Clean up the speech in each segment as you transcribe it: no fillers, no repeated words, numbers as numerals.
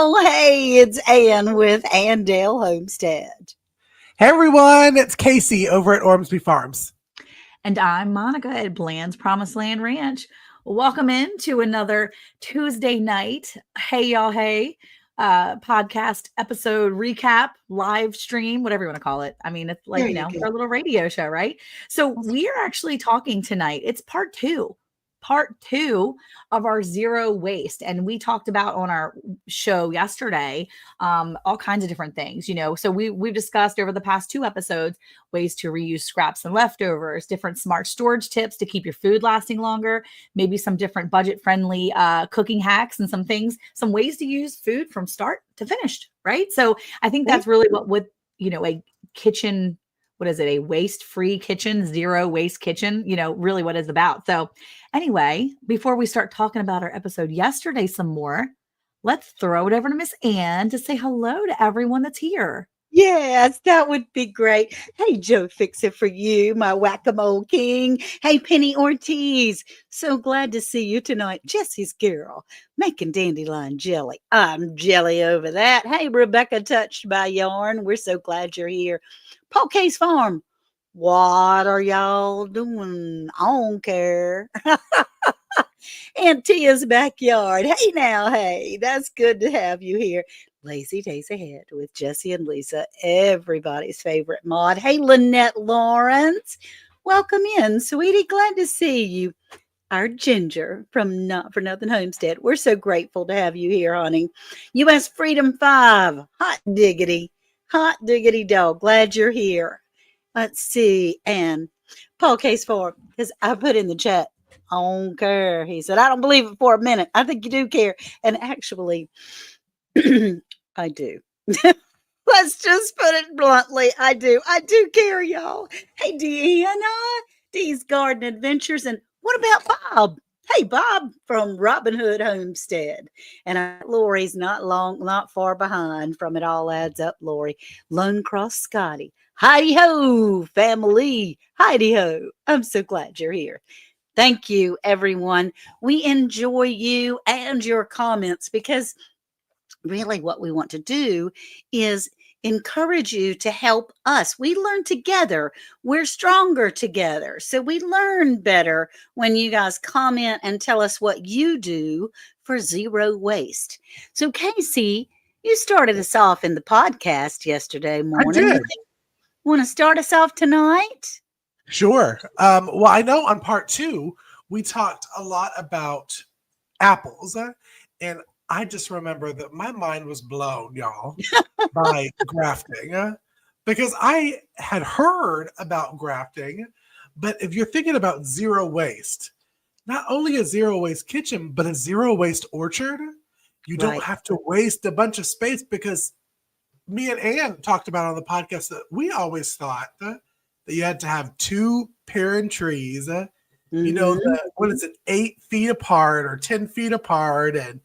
Oh, hey, it's Ann with Andale Homestead. Hey everyone, it's Casey over at Ormsby Farms. And I'm Monica at Bland's Promised Land Ranch. Welcome in to another Tuesday night, Hey Y'all Hey, podcast episode recap, live stream, whatever you want to call it. I mean, it's like, our little radio show, right? So we are actually talking tonight. It's part two of our zero waste. And we talked about on our show yesterday, all kinds of different things, so we've discussed over the past two episodes, ways to reuse scraps and leftovers, different smart storage tips to keep your food lasting longer, maybe some different budget friendly cooking hacks and some ways to use food from start to finished. Right. So I think that's really what with, a kitchen, what is it? A waste-free kitchen, zero waste kitchen, really what it's about. So anyway, before we start talking about our episode yesterday some more, let's throw it over to Miss Ann to say hello to everyone that's here. Yes, that would be great. Hey, Joe Fix It for you, my whack-a-mole king. Hey, Penny Ortiz. So glad to see you tonight. Jesse's girl, making dandelion jelly. I'm jelly over that. Hey, Rebecca Touched by Yarn. We're so glad you're here. Paul Case Farm. What are y'all doing? I don't care. And Tia's backyard. Hey now, hey, that's good to have you here. Lazy Days Ahead with Jesse and Lisa, everybody's favorite mod. Hey, Lynette Lawrence. Welcome in, sweetie. Glad to see you. Our Ginger from Not for Nothing Homestead. We're so grateful to have you here, honey. U.S. Freedom 5. Hot diggity dog. Glad you're here. Let's see. And Paul Case 4, because I put in the chat, I don't care. He said, I don't believe it for a minute. I think you do care. And actually, I do. Let's just put it bluntly. I do care, y'all. Hey, Deanna, Dee's Garden Adventures. And what about Bob? Hey, Bob from Robin Hood Homestead. And Lori's not far behind from It All Adds Up, Lori. Lone Cross Scotty. Heidi ho, family. Heidi ho. I'm so glad you're here. Thank you, everyone. We enjoy you and your comments because really what we want to do is encourage you to help us. We learn together. We're stronger together. So we learn better when you guys comment and tell us what you do for zero waste. So Casey, you started us off in the podcast yesterday morning. I did. Want to start us off tonight? Sure. Well, I know on part two, we talked a lot about apples. And I just remember that my mind was blown, y'all, by grafting. Because I had heard about grafting. But if you're thinking about zero waste, not only a zero waste kitchen, but a zero waste orchard, you don't have to waste a bunch of space. Because me and Ann talked about on the podcast that we always thought that you had to have two parent trees, what is it, 8 feet apart or 10 feet apart. And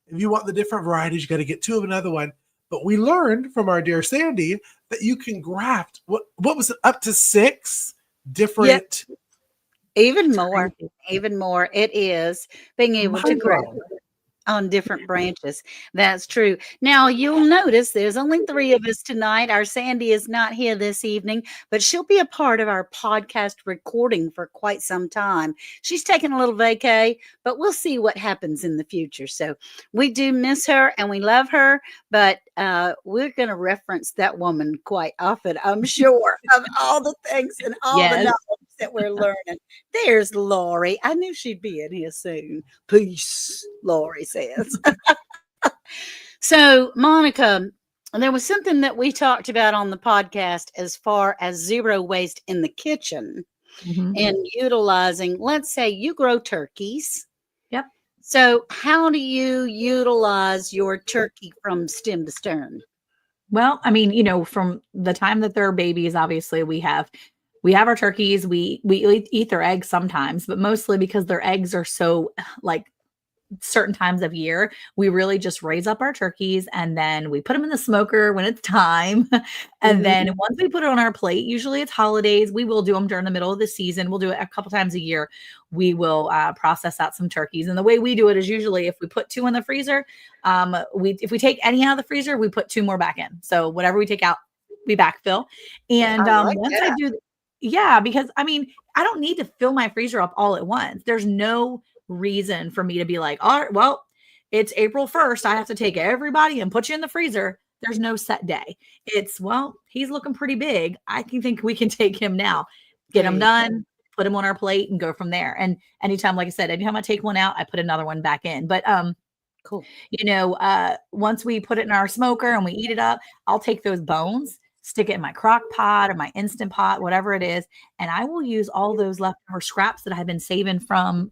if you want the different varieties, you got to get two of another one. But we learned from our dear Sandy that you can graft, what was it, up to 6 different. Yep. Even more. It is being able to grow on different branches. That's true. Now, you'll notice there's only 3 of us tonight. Our Sandy is not here this evening, but she'll be a part of our podcast recording for quite some time. She's taking a little vacay, but we'll see what happens in the future. So we do miss her and we love her, but we're going to reference that woman quite often, I'm sure, of all the things and all the knowledge that we're learning. There's Lori. I knew she'd be in here soon. Peace, Lori says. So, Monica, there was something that we talked about on the podcast as far as zero waste in the kitchen and utilizing, let's say you grow turkeys. Yep. So how do you utilize your turkey from stem to stern? Well, I mean, from the time that they're babies, obviously we have our turkeys. We eat their eggs sometimes, but mostly because their eggs are so like certain times of year, we really just raise up our turkeys and then we put them in the smoker when it's time. And Mhm. then once we put it on our plate, usually it's holidays. We will do them during the middle of the season. We'll do it a couple times a year. We will process out some turkeys. And the way we do it is usually if we put 2 in the freezer, if we take any out of the freezer, we put 2 more back in. So whatever we take out, we backfill. And I like once I that. do, yeah, because I mean, I don't need to fill my freezer up all at once. There's no reason for me to be like, all right, well, it's April 1st. I have to take everybody and put you in the freezer. There's no set day. It's, well, he's looking pretty big. I can think we can take him now, get There him you go. done, put him on our plate and go from there. And anytime, like I said, anytime I take one out, I put another one back in. But Cool. once we put it in our smoker and we eat it up, I'll take those bones, stick it in my crock pot or my instant pot, whatever it is. And I will use all those leftover scraps that I've been saving from,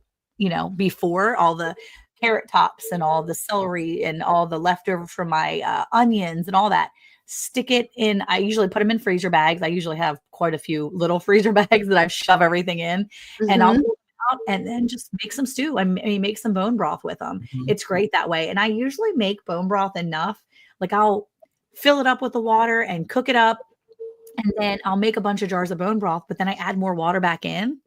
before, all the carrot tops and all the celery and all the leftover from my onions and all that. Stick it in. I usually put them in freezer bags. I usually have quite a few little freezer bags that I shove everything in, and I'll Mhm. pull them out and then just make some stew. I mean, make some bone broth with them. Mhm. It's great that way. And I usually make bone broth enough. Like I'll fill it up with the water and cook it up, and then I'll make a bunch of jars of bone broth. But then I add more water back in,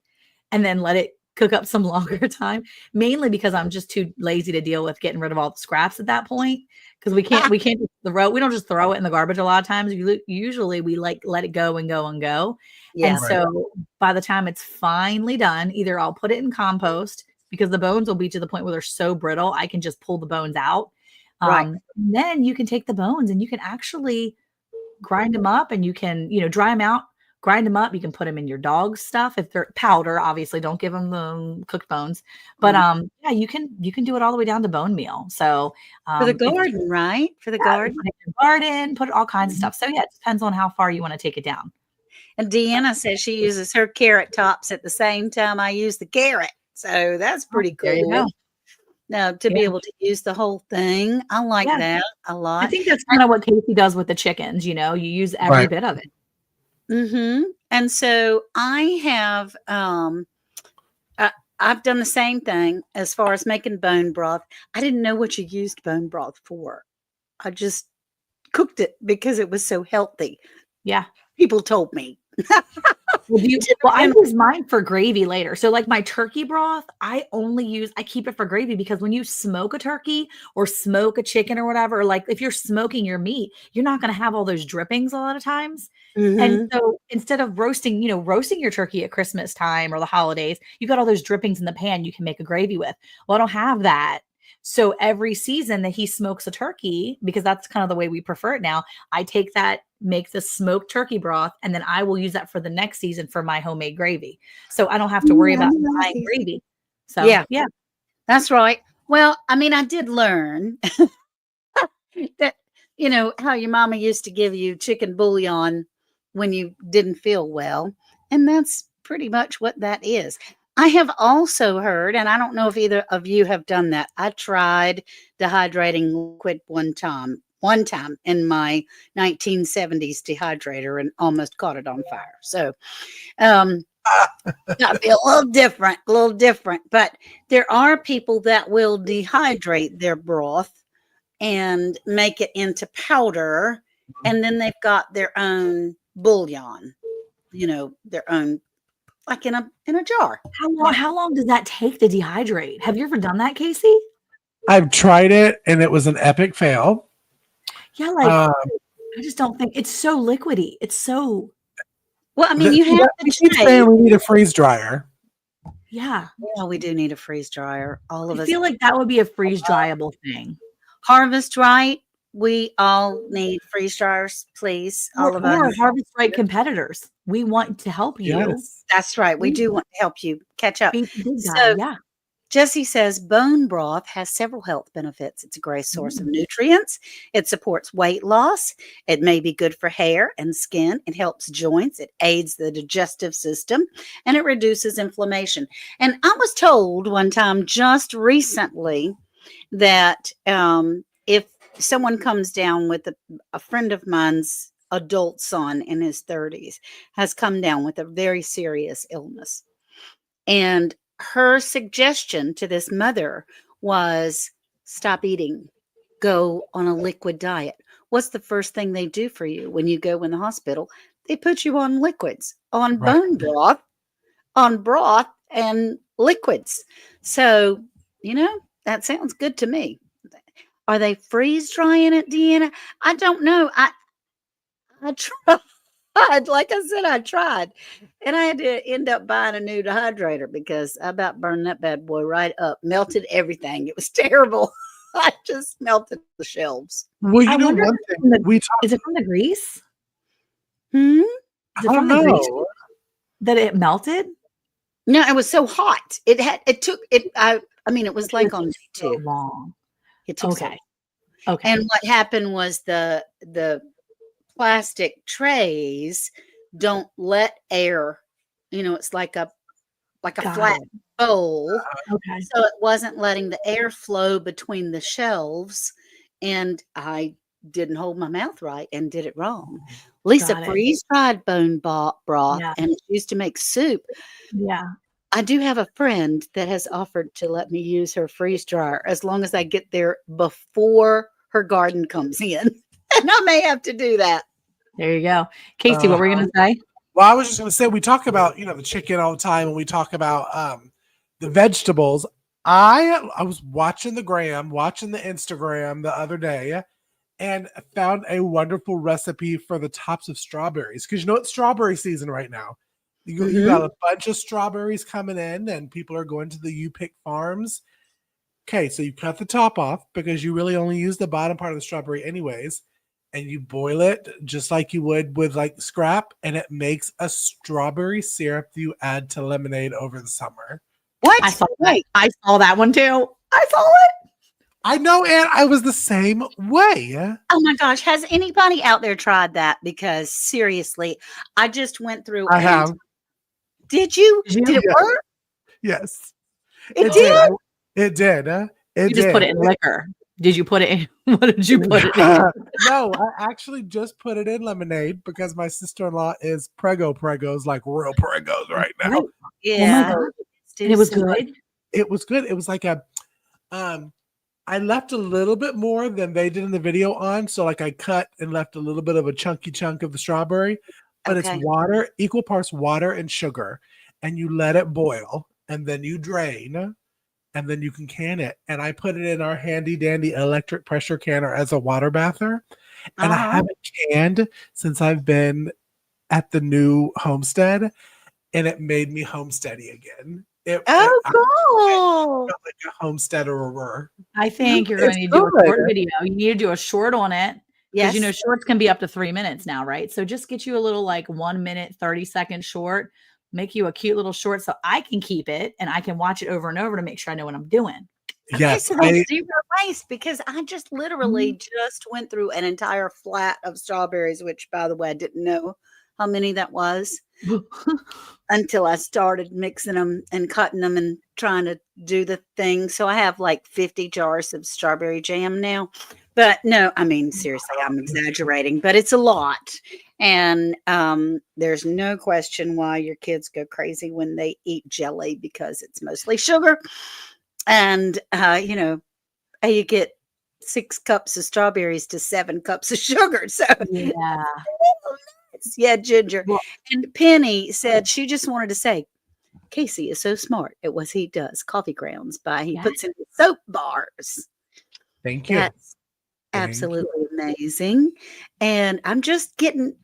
and then let it cook up some longer time, mainly because I'm just too lazy to deal with getting rid of all the scraps at that point. Because we can't just we don't just throw it in the garbage a lot of times. Usually we like let it go and go and go. And Yeah. Right. so by the time it's finally done, either I'll put it in compost because the bones will be to the point where they're so brittle, I can just pull the bones out. Right. Then you can take the bones and you can actually grind them up, and you can, dry them out, grind them up. You can put them in your dog's stuff if they're powder. Obviously, don't give them the cooked bones. But Mm. yeah, you can do it all the way down to bone meal. So For the if garden, right? For the yeah, you garden. put it in your garden, put all kinds of Mhm. stuff. So yeah, it depends on how far you want to take it down. And Deanna says she uses her carrot tops at the same time I use the carrot. So that's Oh, pretty there you go. cool. Now to Yeah, be able to use the whole thing, I like yeah. that a I lot. think that's kind of what Casey does with the chickens. You use every Right. bit of it. Mhm. And so I have I, I've done the same thing as far as making bone broth. I didn't know what you used bone broth for. I just cooked it because it was so healthy. Yeah. People told me. Well, I And use mine for gravy later. So like my turkey broth, I keep it for gravy because when you smoke a turkey or smoke a chicken or whatever, like if you're smoking your meat, you're not going to have all those drippings a lot of times. And Mhm. so instead of roasting your turkey at Christmas time or the holidays, you got all those drippings in the pan you can make a gravy with. Well, I don't have that. So every season that he smokes a turkey, because that's kind of the way we prefer it now, I take that, make the smoked turkey broth, and then I will use that for the next season for my homemade gravy. So I don't have to worry about buying Nice. gravy. So Yeah, yeah. that's right. Well, I mean, I did learn that, how your mama used to give you chicken bouillon when you didn't feel well. And that's pretty much what that is. I have also heard, and I don't know if either of you have done that. I tried dehydrating liquid one time in my 1970s dehydrator and almost caught it on fire. So, um, gotta be a little different. But there are people that will dehydrate their broth and make it into powder, and then they've got their own bouillon, their own, like in a jar. How long Yeah. how long does that take to dehydrate? Have you ever done that, Casey? I've tried it and it was an epic fail. Yeah, like Um, I just don't think it's so liquidy. It's so Well, I mean, you have we to keep saying we need a freeze dryer. yeah. Yeah, we do need a freeze dryer, all I of us. feel like that would be a freeze dryable thing. Harvest Right, we all need freeze dryers, please, all of us. We're Harvest Right competitors. We want to help you Yes. That's right, we beat do want to help you catch up. the big guy. So Yeah. Jesse says bone broth has several health benefits. It's a great source of nutrients. It supports weight loss. It may be good for hair and skin. It helps joints. It aids the digestive system, and it reduces inflammation. And I was told one time just recently that if someone comes down with a friend of mine's adult son in his 30s has come down with a very serious illness, and her suggestion to this mother was stop eating, go on a liquid diet. What's the first thing they do for you when you go in the hospital? They put you on liquids, on Right. bone broth and liquids. So, that sounds good to me. Are they freeze drying it, Deanna? I don't know. I tried. Like I said, I tried. And I had to end up buying a new dehydrator because I about burned that bad boy right up, melted everything. It was terrible. I just melted the shelves. Well, I wonder one if it's thing from the we is talked. it from the grease? Hmm? Is I it don't from the grease know. that it melted? No, it was so hot. It took it. I mean, it was It took like on so two. long. It took so. Okay. Okay. And what happened was the plastic trays don't let air. It's like a Got flat it. bowl. Okay. So it wasn't letting the air flow between the shelves, and I didn't hold my mouth right and did it wrong. Lisa Got it. freeze dried bone broth, Yeah. and it's used to make soup. Yeah. I do have a friend that has offered to let me use her freeze dryer as long as I get there before her garden comes in. And I may have to do that. There you go. Casey, what were you gonna say? Well, I was just going to say we talk about the chicken all the time, and we talk about the vegetables. I was watching the Instagram the other day, and found a wonderful recipe for the tops of strawberries because it's strawberry season right now. You got a bunch of strawberries coming in, and people are going to the You Pick farms. Okay, so you cut the top off because you really only use the bottom part of the strawberry anyways, and you boil it just like you would with like scrap, and it makes a strawberry syrup that you add to lemonade over the summer. What? I saw that. Wait. I saw that one too. I saw it. I know, and I was the same way. Oh my gosh. Has anybody out there tried that? Because seriously, I just went through I have. Did you? Did you? Did it Yeah. work? Yes, It did. did? It did. It You just put did. it in liquor. Did you put it in? What did you put it in? No, I actually just put it in lemonade because my sister-in-law is pregos, like real pregos right now. Right. Yeah. Oh my God. And it was So good. It was good. It was like I left a little bit more than they did in the video on. So like I cut and left a little bit of a chunky chunk of the strawberry, but it's Okay. water, equal parts water and sugar. And you let it boil and then you drain and then you can can it. And I put it in our handy dandy electric pressure canner as a water bather. And I haven't canned since I've been at the new homestead, and it made me homesteady again. Oh, I cool. felt like a homesteader. I think you're going It's to need to do a good. short video. You need to do a short on it because Yes. shorts can be up to 3 minutes now, right? So just get you a little like 1 minute, 30-second short, make you a cute little short so I can keep it and I can watch it over and over to make sure I know what I'm doing. Okay, Yes, so that's zero waste because I just literally just went through an entire flat of strawberries, which, by the way, I didn't know how many that was until I started mixing them and cutting them and trying to do the thing. So I have like 50 jars of strawberry jam now. But no, I mean, seriously, I'm exaggerating, but it's a lot. And there's no question why your kids go crazy when they eat jelly because it's mostly sugar. And, you get 6 cups of strawberries to 7 cups of sugar. So, Yeah. yeah, Ginger. Well, And Penny said she just wanted to say, Casey is so smart at what he does. Coffee grounds he Yeah. puts in soap bars. thank you. That's absolutely amazing. And I'm just dipping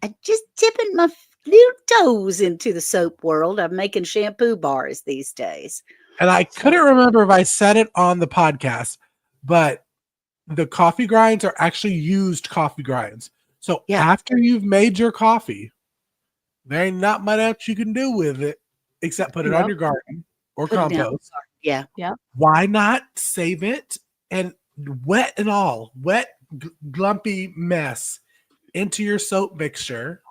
my little toes into the soap world. I'm making shampoo bars these days. And I couldn't remember if I said it on the podcast, but the coffee grinds are actually used coffee grinds. So after you've made your coffee, there ain't not much else you can do with it except put it on your garden or compost. Yeah. Why not save it and wet glumpy mess into your soap mixture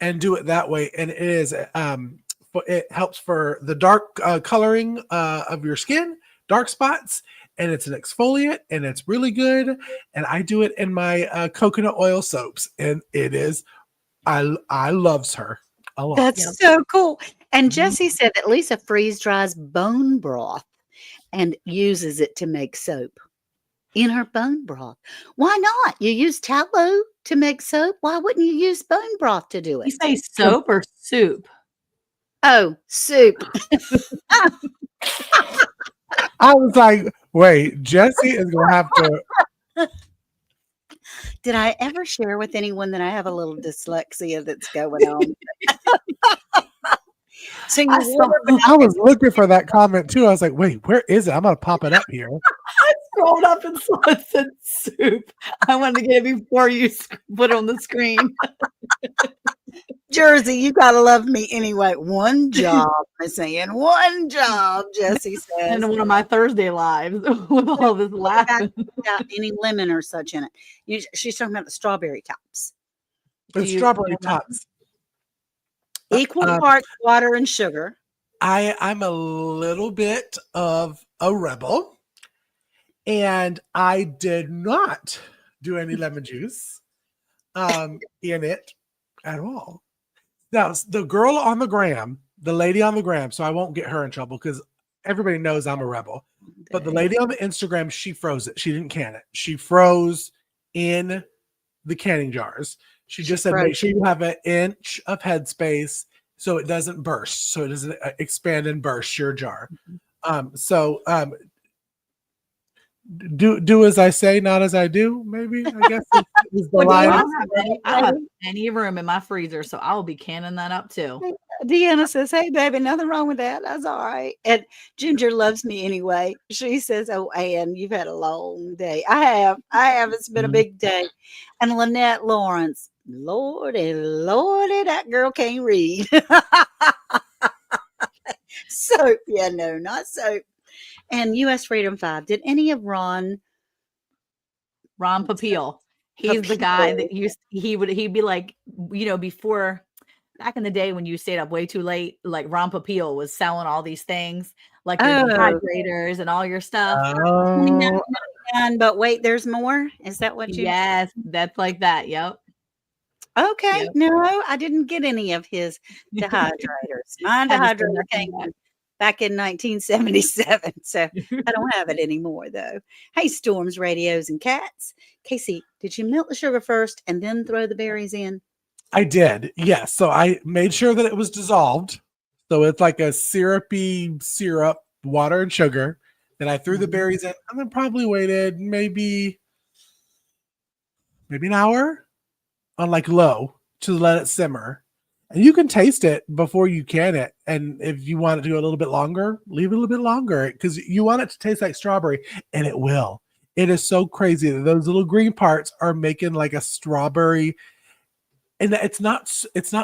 and do it that way? And it helps for the dark coloring of your skin, dark spots, and it's an exfoliant, and it's really good. And I do it in my coconut oil soaps, and it is, I loves her a lot. That's so cool. And Jesse said that Lisa freeze dries bone broth. and uses it to make soap in her bone broth. Why not? You use tallow to make soap. Why wouldn't you use bone broth to do You it? say soap or soup? Oh, soup. I was like, wait, Jesse is gonna have to. Did I ever share with anyone that I have a little dyslexia that's going on? So you I saw. water I was looking for that comment too. I was like, wait, where is it? I'm gonna pop it up here. I scrolled up and saw it said soup. I wanted to get it before you put it on the screen. Jersey, you gotta love me anyway. One job, I'm saying one job, Jesse says. In one of my Thursday lives with all this laughing. Without any lemon or such in it. She's talking about the strawberry tops. The strawberry tots. Equal parts water and sugar. I'm a little bit of a rebel, and I did not do any lemon juice in it at all. Now, the girl on the gram, the lady on the gram, so I won't get her in trouble because everybody knows I'm a rebel. But the lady on the Instagram, she froze it. She didn't can it. She froze in the canning jars. She just said, make sure you have an inch of headspace so it doesn't burst, so it doesn't expand and burst your jar. Do as I say, not as I do. Maybe I guess is the line. I don't have any room in my freezer, so I will be canning that up too. Deanna says, "Hey, baby, nothing wrong with that. That's all right." And Ginger loves me anyway. She says, "Oh, Ann, you've had a long day." I have. It's been a big day. And Lynette Lawrence, Lordy, that girl can't read. Soap, yeah, no, not soap. And U.S. Freedom 5. Did any of Ron Papil? He's the guy that he'd be like, before back in the day when you stayed up way too late, like Ron Papil was selling all these things, like your dehydrators and all your stuff. But wait, there's more. Is that what you? Yes, that's like that. Yep. Okay. Yep. No, I didn't get any of his dehydrators. My dehydrator came back in 1977, so I don't have it anymore, though. Hey, Storms, Radios, and Cats. Casey, did you melt the sugar first and then throw the berries in? I did, yes. So I made sure that it was dissolved. So it's like a syrupy syrup, water and sugar. Then I threw the berries in and then probably waited maybe an hour on like low to let it simmer. And you can taste it before you can it. And if you want it to go a little bit longer, leave it a little bit longer because you want it to taste like strawberry, and it will. It is so crazy that those little green parts are making like a strawberry. And it's not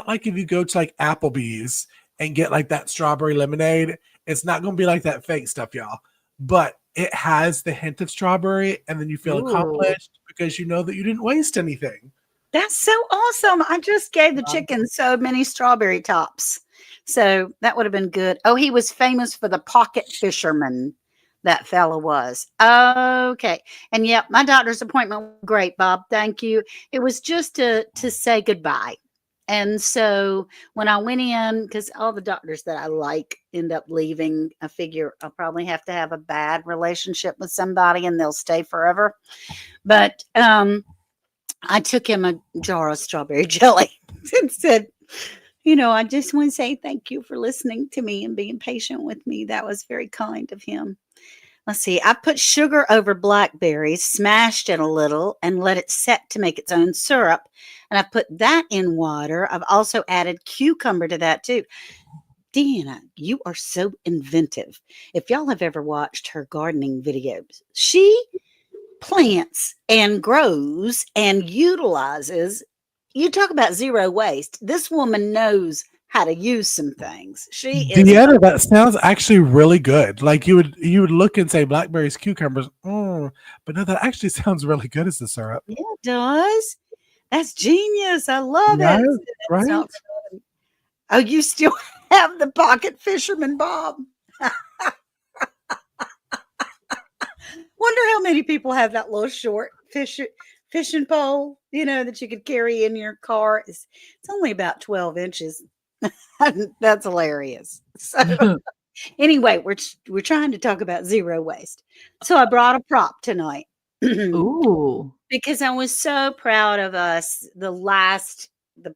like if you go to like Applebee's and get like that strawberry lemonade, it's not going to be like that fake stuff, y'all. But it has the hint of strawberry, and then you feel accomplished because you know that you didn't waste anything. That's so awesome. I just gave the chicken so many strawberry tops. So that would have been good. Oh, he was famous for the pocket fisherman. That fella was. Okay. And yeah, my doctor's appointment was great, Bob. Thank you. It was just to say goodbye. And so when I went in, because all the doctors that I like end up leaving, I figure I'll probably have to have a bad relationship with somebody and they'll stay forever. But I took him a jar of strawberry jelly and said, I just want to say thank you for listening to me and being patient with me. That was very kind of him. Let's see. I put sugar over blackberries, smashed it a little, and let it set to make its own syrup. And I put that in water. I've also added cucumber to that too. Deanna, you are so inventive. If y'all have ever watched her gardening videos, she plants and grows and utilizes. You talk about zero waste. This woman knows how to use some things. She is. Deanna, that sounds actually really good. Like you would look and say blackberries, cucumbers, but no, that actually sounds really good as the syrup. Yeah, it does. That's genius. I love it. Right? Oh, you still have the pocket fisherman, Bob. Wonder how many people have that little short fishing pole, that you could carry in your car. It's only about 12 inches. That's hilarious. So, Anyway, we're trying to talk about zero waste. So I brought a prop tonight. Ooh. Because I was so proud of us, the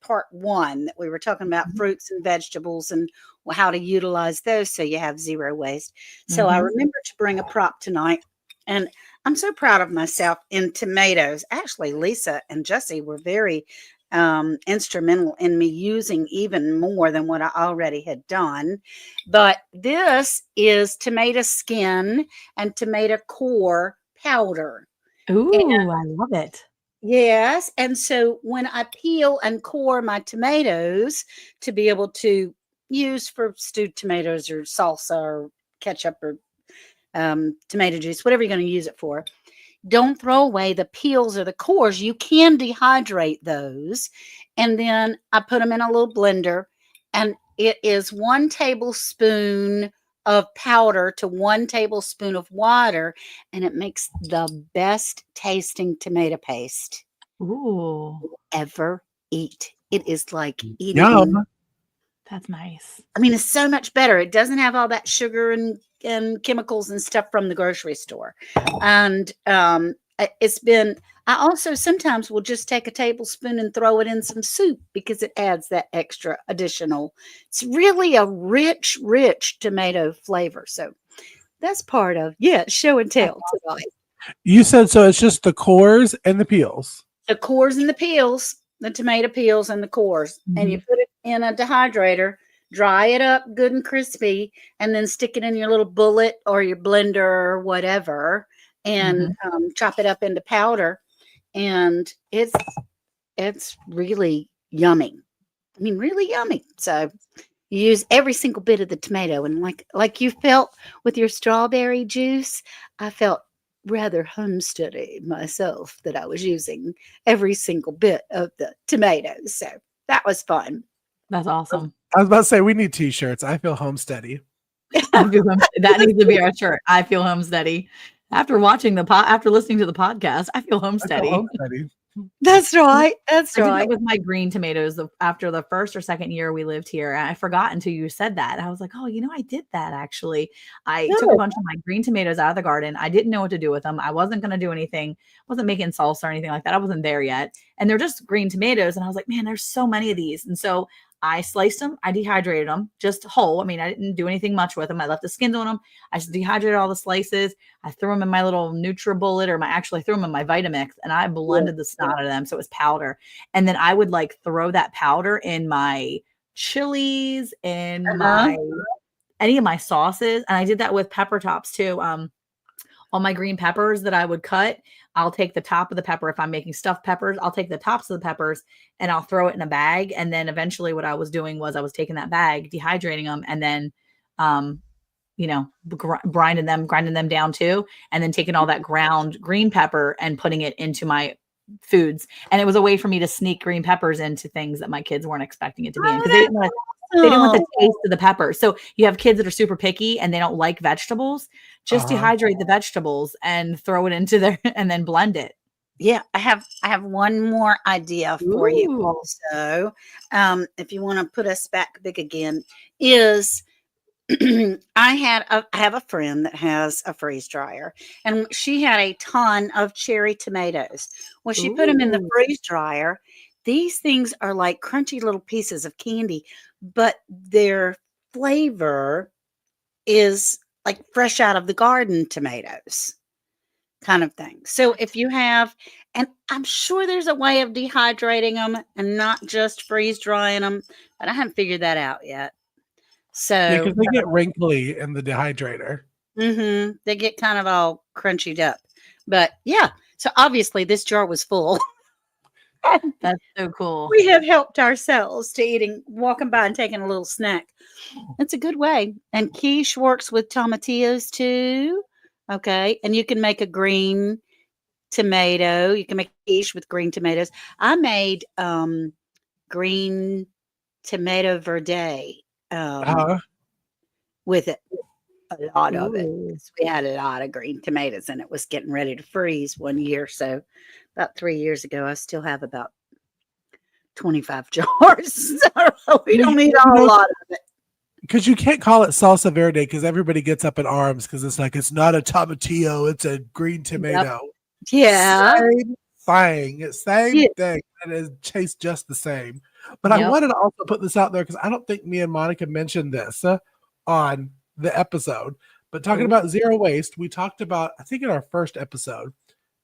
part one that we were talking about Mhm. fruits and vegetables and how to utilize those so you have zero waste. So I Mhm. remembered to bring a prop tonight, and I'm so proud of myself in tomatoes. Actually, Lisa and Jesse were very instrumental in me using even more than what I already had done. But this is tomato skin and tomato core powder. Ooh, I love it. Yes, and so when I peel and core my tomatoes to be able to use for stewed tomatoes or salsa or ketchup or tomato juice, whatever you're going to use it for, don't throw away the peels or the cores. You can dehydrate those, and then I put them in a little blender, and it is 1 tablespoon of powder to 1 tablespoon of water, and it makes the best tasting tomato paste Ooh, ever eat. It is like eating. Yum. that's nice. I mean, it's so much better. It doesn't have all that sugar and chemicals and stuff from the grocery store. And it's been, I also sometimes will just take a tablespoon and throw it in some soup because it adds that extra additional. It's really a rich, rich tomato flavor. So that's part of, yeah, show and That's tell tonight. You said so it's just the cores and the peels. The cores and the peels, the tomato peels and the cores, and you Mhm. put it in a dehydrator, dry it up good and crispy, and then stick it in your little bullet or your blender or whatever, and Mhm. chop it up into powder. And it's really yummy. I mean, really yummy. So you use every single bit of the tomato, and like you felt with your strawberry juice, I felt rather homesteady myself that I was using every single bit of the tomatoes. So that was fun. That's awesome. I was about to say we need t-shirts. I feel homesteady. I feel that needs to be our shirt. I feel homesteady. After watching after listening to the podcast, I feel I feel homesteady. homesteady. That's right. That's I did that right. with my green tomatoes after the first or second year we lived here. And I forgot until you said that. I was like, oh, I did that actually. I took a Good. bunch of my green tomatoes out of the garden. I didn't know what to do with them. I wasn't going to do anything, wasn't making salsa or anything like that. I wasn't there yet. And they're just green tomatoes. And I was like, man, there's so many of these. And so I sliced them, I dehydrated them just whole. I mean, I didn't do anything much with them. I left the skins on them. I just dehydrated all the slices. I threw them in my little NutriBullet I threw them in my Vitamix and I Yeah. blended the snot out of them. So it was powder. And then I would like throw that powder in my chilies, in Uh-huh. my any of my sauces. And I did that with pepper tops too. All my green peppers that I would cut, I'll take the top of the pepper. If I'm making stuffed peppers, I'll take the tops of the peppers and I'll throw it in a bag. And then eventually what I was doing was I was taking that bag, dehydrating them, and then um, grinding them down too, and then taking all that ground green pepper and putting it into my foods. And it was a way for me to sneak green peppers into things that my kids weren't expecting it to be in Oh, because that's they didn't want awesome. the taste of the pepper. So you have kids that are super picky and they don't like vegetables. Just Uh-huh. dehydrate the vegetables and throw it into there and then blend it. Yeah, I have one more idea for you Ooh. also. If you want to put us back big again, is I have a friend that has a freeze dryer, and she had a ton of cherry tomatoes. Well, she put them in the Ooh. freeze dryer. These things are like crunchy little pieces of candy, but their flavor is like fresh out of the garden tomatoes kind of thing. So if you have, and I'm sure there's a way of dehydrating them and not just freeze drying them, but I haven't figured that out yet. Yeah, So because they get wrinkly in the dehydrator. they get kind of all crunched up. But yeah, so obviously this jar was full. That's so cool. We have helped ourselves to walking by and taking a little snack. It's a good way. And quiche works with tomatillos too. Okay. And you can make a green tomato. You can make quiche with green tomatoes. I made green tomato verde Uh-huh. with it, a lot of it. Ooh. 'Cause we had a lot of green tomatoes and it was getting ready to freeze one year. So about 3 years ago, I still have about 25 jars. So we You, don't need you a whole know, lot of it. because you can't call it salsa verde because everybody gets up in arms because it's like it's not a tomatillo, it's a green Yep. tomato. Yeah. Same Yeah. thing, and it tastes just the same. But I Yep. wanted to also put this out there because I don't think me and Monica mentioned this on the episode. But talking Ooh, about zero waste, we talked about, I think in our first episode,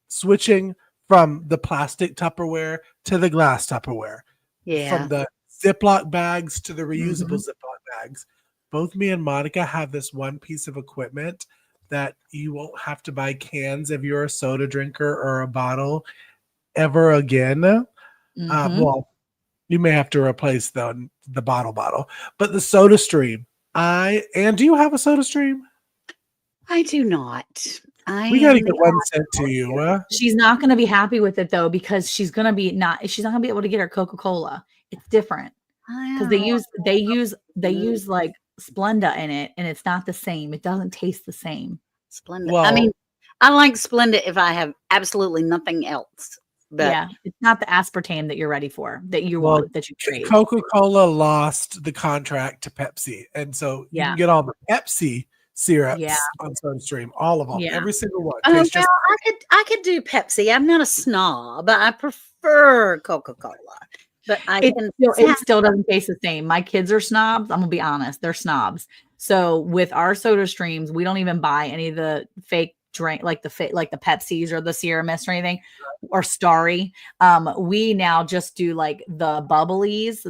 switching from the plastic Tupperware to the glass Tupperware, from yeah. the Ziploc bags to the reusable Mhm. Ziploc bags. Both me and Monica have this one piece of equipment that you won't have to buy cans if you're a soda drinker or a bottle ever again. Mhm. Well, you may have to replace the bottle, but the Soda Stream. And do you have a Soda Stream? I do not. I We got to am the get one sent to you. She's not going to be happy with it though because she's going to be not she's not going to be able to get her Coca-Cola. It's different because they Oh, use like Splenda in it and it's not the same. It doesn't taste the same. Splenda. I Well, mean, I like Splenda if I have absolutely nothing else. But Yeah, it's not the aspartame that you're ready for, that you well, want, that you crave. Coca-Cola lost the contract to Pepsi, and so you can Yeah. get all the Pepsi syrups Yeah. on SodaStream, all of them, Yeah. every single one. oh, Tastes well, just I could do Pepsi. I'm not a snob, but I prefer Coca-Cola. But I can It still doesn't taste the same. My kids are snobs. I'm gonna be honest, they're snobs. So with our soda streams, we don't even buy any of the fake drink like the Pepsis or the Sierra Mist or anything or Starry. We now just do like the bubblies,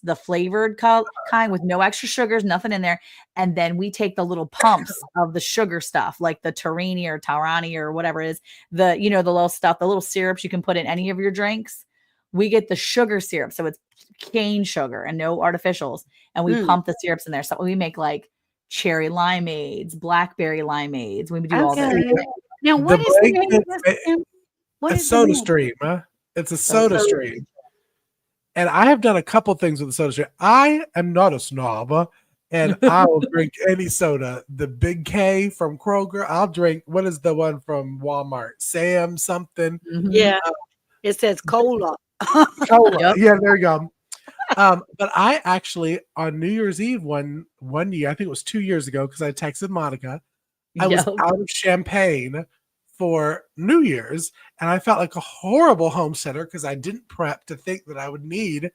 the flavored kind with no extra sugars, nothing in there. And then we take the little pumps of the sugar stuff, like the Tarini or Taurani or whatever it is, the little stuff, the little syrups you can put in any of your drinks. We get the sugar syrup, so it's cane sugar and no artificials, and we pump the syrups in there. So we make like cherry limeades, blackberry limeades. We do all this. Okay. Now, the what is the name of blanket. this again? What A is the Soda name? Stream, huh? It's a Soda Soda Stream. And I have done a couple things with the Soda Stream. I am not a snob, and I will drink any soda. The Big K from Kroger. I'll drink. What is the one from Walmart? Sam something. Mhm. Yeah, it says cola. Cola. Yep. Yeah, there you go. But I actually on New Year's Eve one year, I think it was 2 years ago, because I texted Monica. I was Yep. out of champagne for New Year's, and I felt like a horrible homesteader because I didn't prep to think that I would need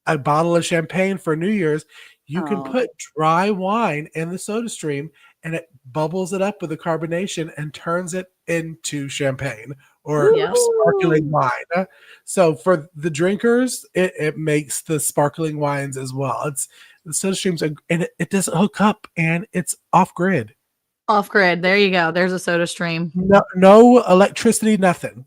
a bottle of champagne for New Year's. You can Oh. put dry wine in the Soda Stream, and it bubbles it up with the carbonation and turns it into champagne or Yep. sparkling wine. So for the drinkers, it makes the sparkling wines as well. It's the Soda Streams, and it doesn't hook up, and it's off grid. Off grid. There you go. There's a soda stream. No electricity, nothing.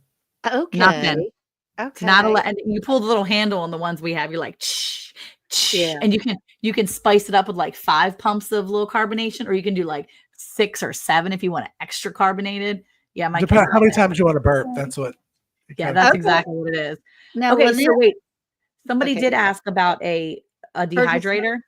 Okay. Nothing. Okay. It's not and you pull the little handle on the ones we have. You're like, shh, shh, Yeah. and you can spice it up with like 5 pumps of little carbonation, or you can do like 6 or 7 if you want it extra carbonated. Yeah, my kids Depending how love many it. times you want to burp. That's what. Yeah, kinda- that's Okay. exactly what it is. Now, Okay, Lynette, so wait. Somebody Okay. did ask about a dehydrator.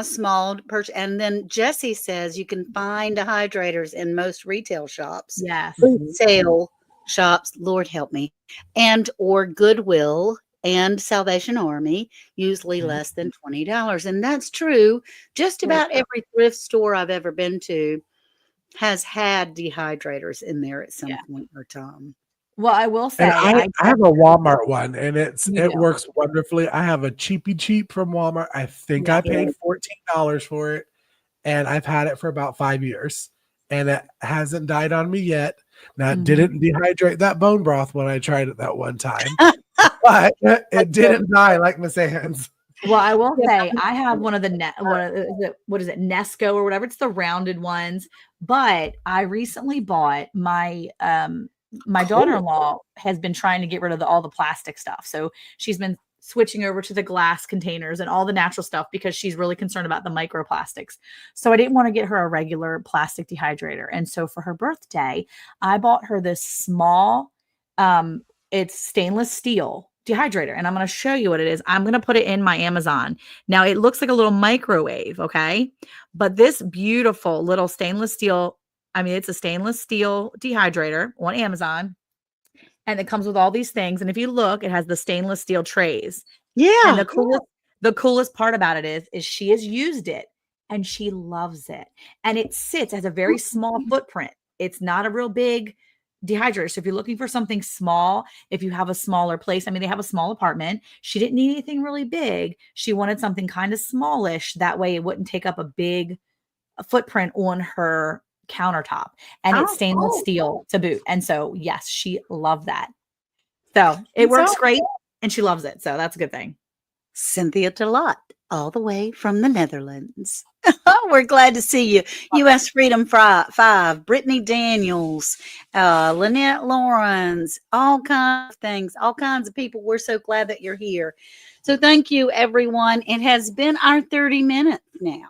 small purchase, and then Jesse says you can find dehydrators in most retail shops, Yes. sale shops. Lord help me, and or Goodwill and Salvation Army, usually Mhm. less than $20, and that's true. Just about every thrift store I've ever been to has had dehydrators in there at some point or time. Well, I will say And I have a Walmart one, and You it do. works wonderfully. I have a cheapy cheap from Walmart. I think Yeah. I paid $14 for it, and I've had it for about 5 years, and it hasn't died on me yet. Now, it Mhm. didn't dehydrate that bone broth when I tried it that one time, but it didn't die like Miss Ann's. Well, I will say I have one of the what is it, Nesco or whatever. It's the rounded ones. But I recently bought my Cool. daughter-in-law has been trying to get rid of all the plastic stuff. So she's been switching over to the glass containers and all the natural stuff because she's really concerned about the microplastics. So I didn't want to get her a regular plastic dehydrator. And so for her birthday, I bought her this small, it's stainless steel dehydrator. And I'm going to show you what it is. I'm going to put it in my Amazon. Now it looks like a little microwave. Okay. But this beautiful little stainless steel, it's a stainless steel dehydrator on Amazon. And it comes with all these things. And if you look, it has the stainless steel trays. And Yeah, the the coolest part about it is she has used it and she loves it. And it sits as a very small footprint. It's not a real big dehydrator. So if you're looking for something small, if you have a smaller place, I mean, they have a small apartment. She didn't need anything really big. She wanted something kind of smallish. That way it wouldn't take up a big footprint on her countertop. And it's stainless steel to boot. And so, yes, she loved that. So it works great and she loves it. So that's a good thing. Cynthia Delot, all the way from the Netherlands. We're glad to see you. U.S. Freedom 5, Brittany Daniels, Lynette Lawrence, all kinds of things, all kinds of people. We're so glad that you're here. So thank you, everyone. It has been our 30 minutes now.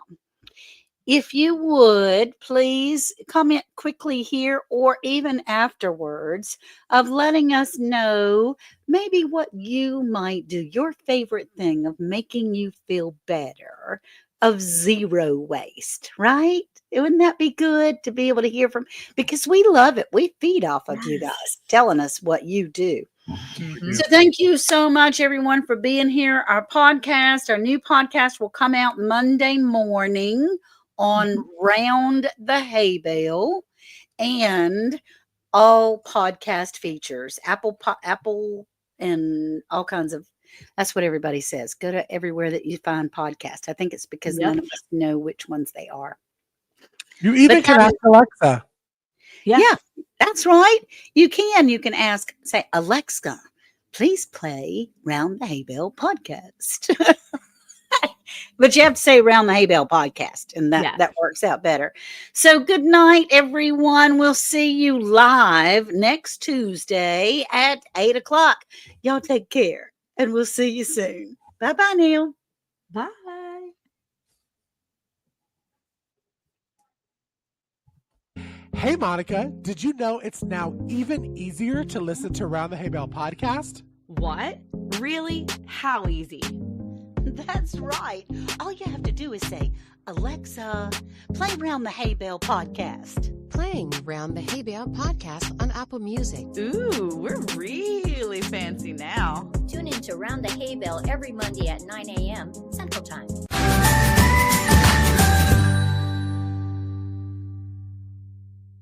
If you would, please comment quickly here or even afterwards of letting us know maybe what you might do, your favorite thing of making you feel better, of zero waste, right? Wouldn't that be good to be able to hear from? Because we love it. We feed off of you guys telling us what you do. Mm-hmm. So thank you so much, everyone, for being here. Our podcast, our new podcast will come out Monday morning on Round the Hay Bale and all podcast features, Apple and all kinds of, that's what everybody says. Go to everywhere that you find podcast. I think it's because none of us know which ones they are. You even can ask Alexa. Yeah, that's right. You can ask, say, Alexa, please play Round the Hay Bale podcast. But you have to say Round the Hay Bale podcast, and that works out better. So good night, everyone. We'll see you live next Tuesday at 8 o'clock. Y'all take care, and we'll see you soon. Bye-bye, Neil. Bye. Hey, Monica, did you know it's now even easier to listen to Round the Hay Bale podcast? What? Really? How easy? That's right. All you have to do is say, Alexa, play Round the Hay Bale podcast. Playing Round the Hay Bale podcast on Apple Music. Ooh, we're really fancy now. Tune in to Round the Hay Bale every Monday at 9 a.m. Central Time.